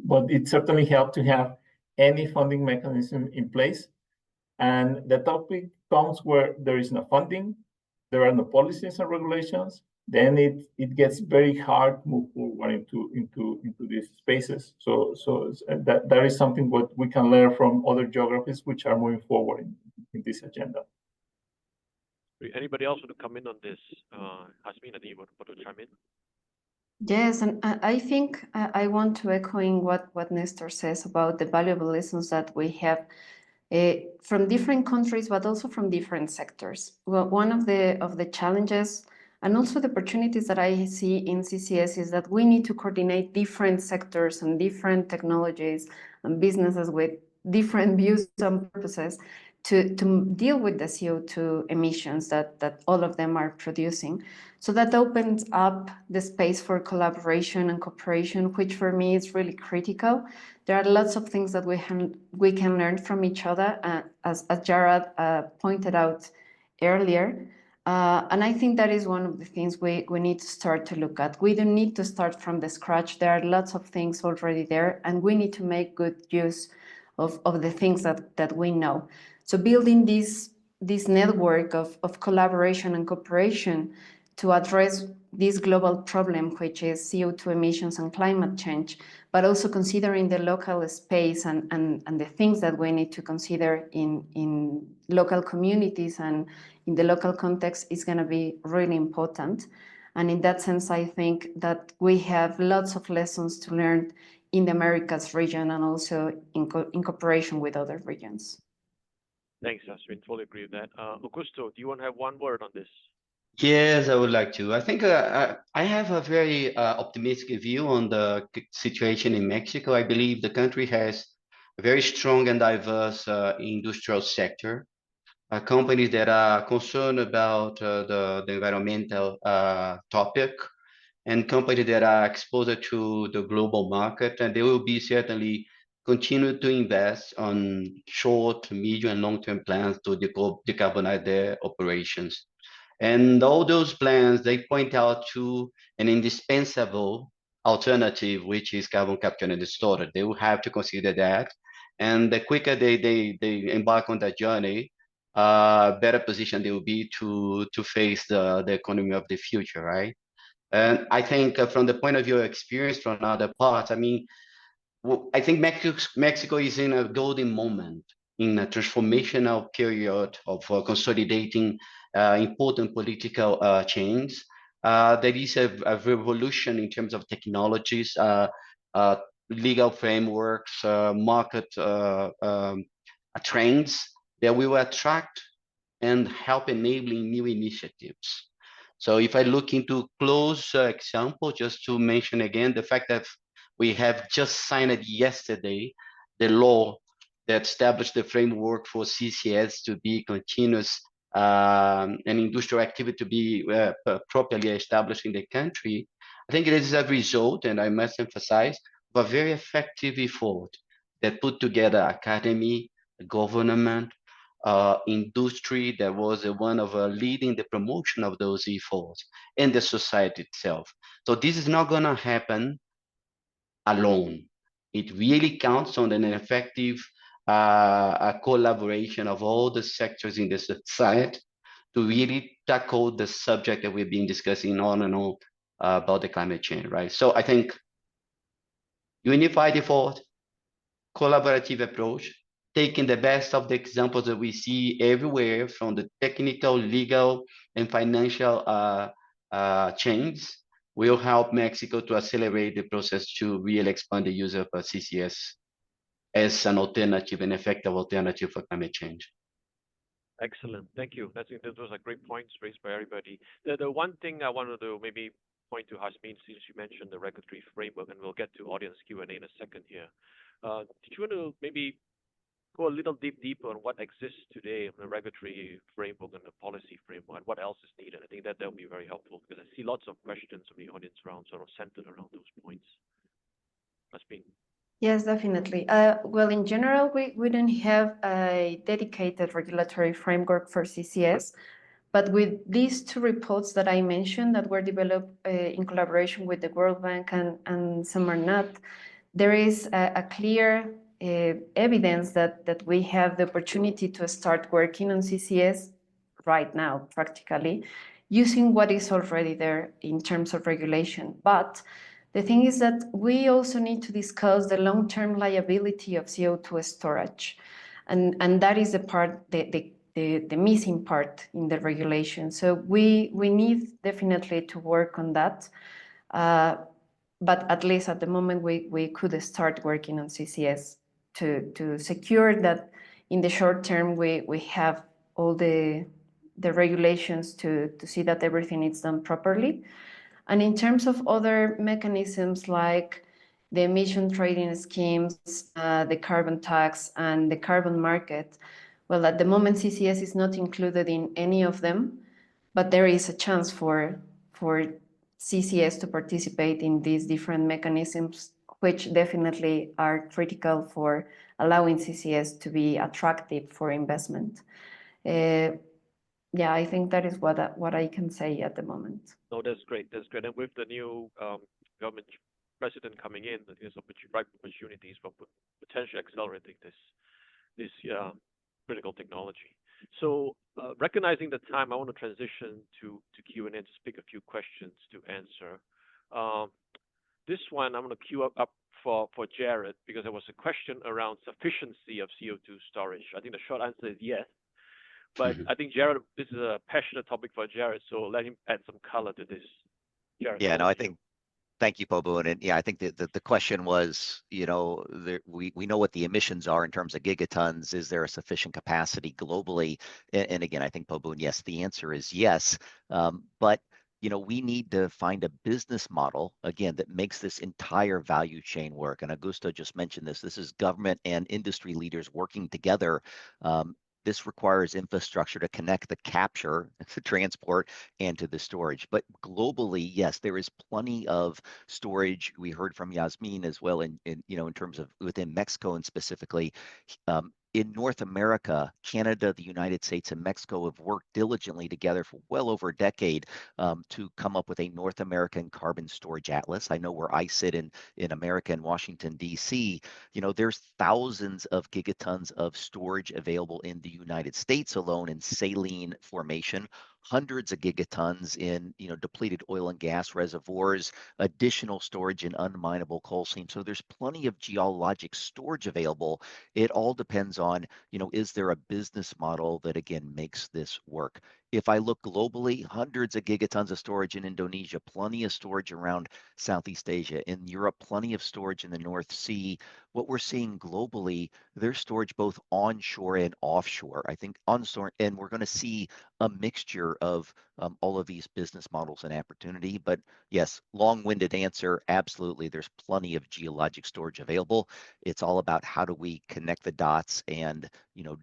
[SPEAKER 6] But it certainly helped to have any funding mechanism in place. And the topic comes where there is no funding, there are no policies and regulations, then it gets very hard to move forward into these spaces. So that is something what we can learn from other geographies which are moving forward in this agenda.
[SPEAKER 1] Anybody else want to come in on this? Hasmin, I think you want to chime in.
[SPEAKER 4] Yes, and I think I want to echoing what Nestor says about the valuable lessons that we have from different countries, but also from different sectors. Well, one of the challenges and also the opportunities that I see in CCS is that we need to coordinate different sectors and different technologies and businesses with different views and purposes to deal with the CO2 emissions that all of them are producing. So that opens up the space for collaboration and cooperation, which for me is really critical. There are lots of things that we can learn from each other, as Jared pointed out earlier. And I think that is one of the things we need to start to look at. We don't need to start from the scratch. There are lots of things already there, and we need to make good use of the things that we know. So building this network of collaboration and cooperation to address this global problem, which is CO2 emissions and climate change, but also considering the local space and the things that we need to consider in local communities and in the local context is going to be really important. And in that sense, I think that we have lots of lessons to learn in the Americas region and also in cooperation with other regions.
[SPEAKER 1] Thanks, Hasmin. Totally agree with that. Augusto, do you want to have one word on this?
[SPEAKER 5] Yes, I would like to. I think I have a very optimistic view on the situation in Mexico. I believe the country has a very strong and diverse industrial sector, companies that are concerned about the environmental topic, and companies that are exposed to the global market, and they will be certainly continue to invest on short, medium, and long-term plans to decarbonize their operations. And all those plans, they point out to an indispensable alternative, which is carbon capture and storage. They will have to consider that. And the quicker they embark on that journey, better position they will be to face the economy of the future, right? And I think from the point of view of experience from other parts, I mean, I think Mexico is in a golden moment, in a transformational period of consolidating important political change. There is a revolution in terms of technologies, legal frameworks, market trends that will attract and help enabling new initiatives. So if I look into close example, just to mention again, the fact that we have just signed it yesterday, the law that established the framework for CCS to be continuous and industrial activity to be properly established in the country. I think it is a result, and I must emphasize, of a very effective effort that put together academy, government, industry that was one of leading the promotion of those efforts in the society itself. So this is not going to happen alone. It really counts on an effective collaboration of all the sectors in the society to really tackle the subject that we've been discussing on and on about the climate change, right? So I think unified effort, collaborative approach, taking the best of the examples that we see everywhere from the technical, legal, and financial chains will help Mexico to accelerate the process to really expand the use of CCS as an alternative, an effective alternative for climate change.
[SPEAKER 1] Excellent. Thank you. Those are great points raised by everybody. The one thing I wanted to maybe point to, Hasmin, since you mentioned the regulatory framework, and we'll get to audience Q&A in a second here. Did you want to maybe go a little deeper on what exists today in the regulatory framework and the policy framework, and what else is needed. I think that will be very helpful because I see lots of questions from the audience around sort of centered around those points. Masbeen.
[SPEAKER 4] Yes, definitely. Well, in general, we don't have a dedicated regulatory framework for CCS, but with these two reports that I mentioned that were developed in collaboration with the World Bank and some are not, there is a clear evidence that we have the opportunity to start working on CCS right now, practically, using what is already there in terms of regulation. But the thing is that we also need to discuss the long-term liability of CO2 storage. And that is the part, the missing part in the regulation. So we need definitely to work on that. But at least at the moment, we could start working on CCS to secure that in the short term, we have all the regulations to see that everything is done properly. And in terms of other mechanisms like the emission trading schemes, the carbon tax, and the carbon market, well, at the moment, CCS is not included in any of them, but there is a chance for CCS to participate in these different mechanisms, which definitely are critical for allowing CCS to be attractive for investment. Yeah, I think that is what I can say at the moment.
[SPEAKER 1] No, that's great. That's great. And with the new government president coming in, there's ripe opportunities for potentially accelerating this critical technology. So recognizing the time, I want to transition to Q&A to pick a few questions to answer. This one I'm going to queue up for Jared because there was a question around sufficiency of CO2 storage. I think the short answer is yes. But I think Jared, this is a passionate topic for Jared, so let him add some color to this. Jared,
[SPEAKER 2] Yeah, no, I think. Thank you, Pobu. And yeah, I think the question was, we know what the emissions are in terms of gigatons. Is there a sufficient capacity globally? And again, I think, Pobu, yes, the answer is yes. But we need to find a business model, again, that makes this entire value chain work. And Augusto just mentioned this. This is government and industry leaders working together. This requires infrastructure to connect the capture, the transport, and to the storage. But globally, yes, there is plenty of storage. We heard from Yasmin as well in terms of within Mexico and specifically. In North America, Canada, the United States, and Mexico have worked diligently together for well over a decade to come up with a North American carbon storage atlas. I know where I sit in America in Washington, D.C., there's thousands of gigatons of storage available in the United States alone in saline formation, hundreds of gigatons in depleted oil and gas reservoirs, additional storage in unminable coal seam. So there's plenty of geologic storage available. It all depends on, is there a business model that again makes this work? If I look globally, hundreds of gigatons of storage in Indonesia, plenty of storage around Southeast Asia. In Europe, plenty of storage in the North Sea. What we're seeing globally, there's storage both onshore and offshore. I think onshore, and we're going to see a mixture of all of these business models and opportunity. But yes, long-winded answer, absolutely. There's plenty of geologic storage available. It's all about how do we connect the dots and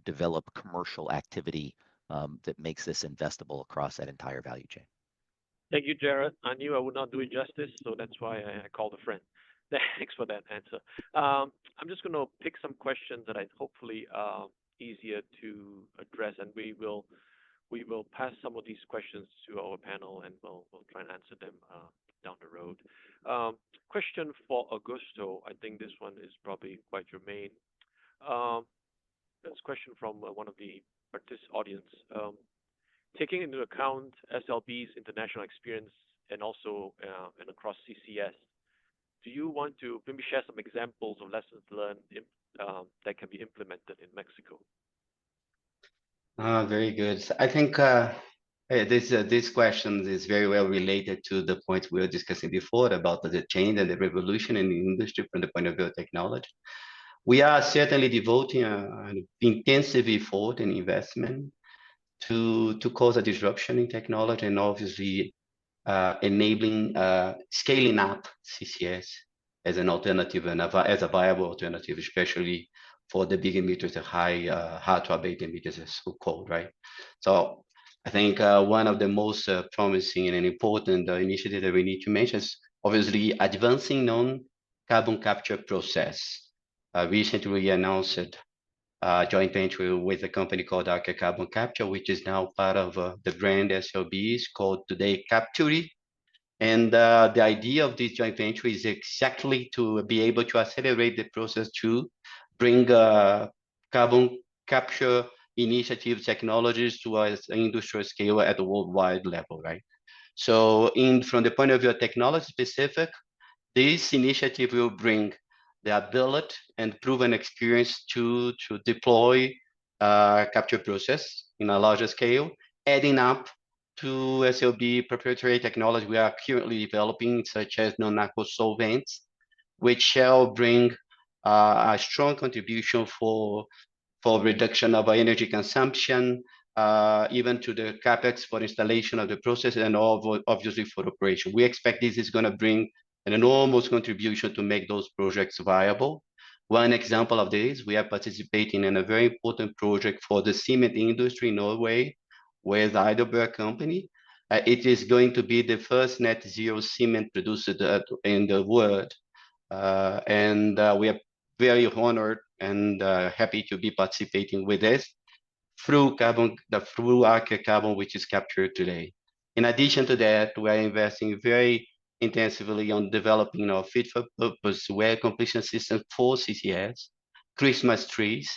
[SPEAKER 2] develop commercial activity that makes this investable across that entire value chain.
[SPEAKER 1] Thank you, Jared. I knew I would not do it justice, so that's why I called a friend. Thanks for that answer. I'm just going to pick some questions that I hopefully are easier to address, and we will pass some of these questions to our panel, and we'll try and answer them down the road. Question for Augusto. I think this one is probably quite germane. That's a question from one of the audience. Taking into account SLB's international experience and also and across CCS, do you want to maybe share some examples of lessons learned that can be implemented in Mexico?
[SPEAKER 5] Very good. I think this question is very well related to the point we were discussing before about the change and the revolution in the industry from the point of view of technology. We are certainly devoting an intensive effort and investment to cause a disruption in technology and obviously enabling scaling up CCS as an alternative and as a viable alternative, especially for the big emitters, the hard to abate emitters, as so called, right? So I think one of the most promising and important initiatives that we need to mention is obviously advancing non-carbon capture process. Recently we announced a joint venture with a company called Arca Carbon Capture, which is now part of the brand SLB, is called today Capture. And the idea of this joint venture is exactly to be able to accelerate the process to bring carbon capture initiative technologies to an industrial scale at a worldwide level, right? So from the point of view of technology specific, this initiative will bring the ability and proven experience to deploy capture process in a larger scale, adding up to SLB proprietary technology we are currently developing, such as non-aqueous solvents, which shall bring a strong contribution for reduction of energy consumption, even to the capex for installation of the process, and obviously for operation. We expect this is going to bring an enormous contribution to make those projects viable. One example of this, we are participating in a very important project for the cement industry in Norway with Heidelberg company. It is going to be the first net zero cement produced in the world. And we are very honored and happy to be participating with this through Arca Carbon, which is captured today. In addition to that, we are investing very intensively on developing our fit for purpose well completion system for CCS, Christmas trees,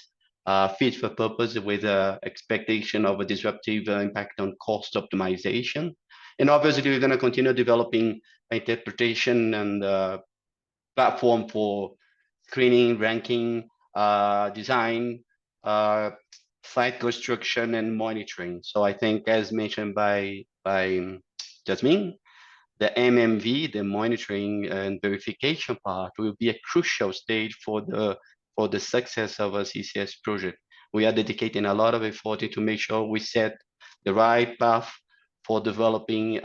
[SPEAKER 5] fit for purpose with expectation of a disruptive impact on cost optimization. And obviously, we're going to continue developing interpretation and platform for screening, ranking, design, site construction, and monitoring. So I think, as mentioned by Jasmine, the MMV, the monitoring and verification part, will be a crucial stage for the success of a CCS project. We are dedicating a lot of effort to make sure we set the right path for developing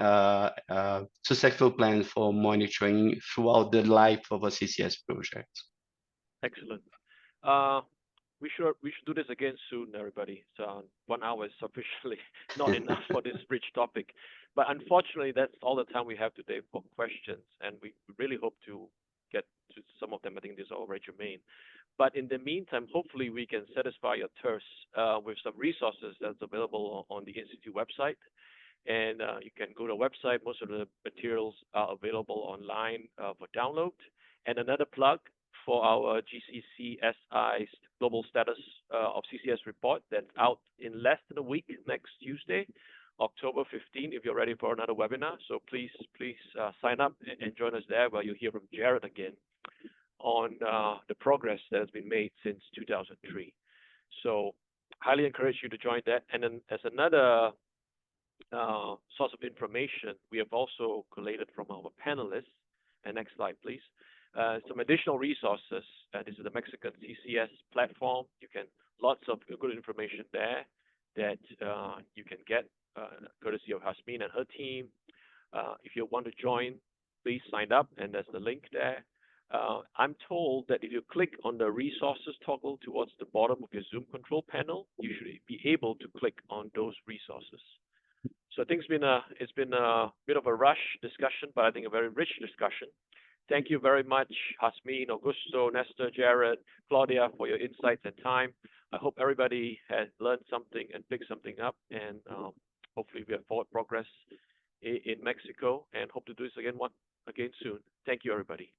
[SPEAKER 5] successful plans for monitoring throughout the life of a CCS project.
[SPEAKER 1] Excellent. We should do this again soon, everybody. So 1 hour is sufficiently not enough for this rich topic. But unfortunately, that's all the time we have today for questions, and we really hope to get to some of them. I think these are already germane. But in the meantime, hopefully we can satisfy your thirst with some resources that's available on the Institute website. And you can go to the website. Most of the materials are available online for download. And another plug for our GCCSI Global Status of CCS report that's out in less than a week, next Tuesday, October 15, if you're ready for another webinar. So please sign up and join us there, where you'll hear from Jared again on the progress that has been made since 2003. So highly encourage you to join that. And then as another source of information, we have also collated from our panelists, and next slide, please, some additional resources. This is the Mexican CCS platform. You can, lots of good information there that you can get courtesy of Hasmin and her team. If you want to join, please sign up, and there's the link there. I'm told that if you click on the resources toggle towards the bottom of your Zoom control panel, you should be able to click on those resources. So I think it's been a bit of a rush discussion, but I think a very rich discussion. Thank you very much, Hasmin, Augusto, Nestor, Jared, Claudia, for your insights and time. I hope everybody has learned something and picked something up, and hopefully we have forward progress in Mexico, and hope to do this again soon. Thank you, everybody.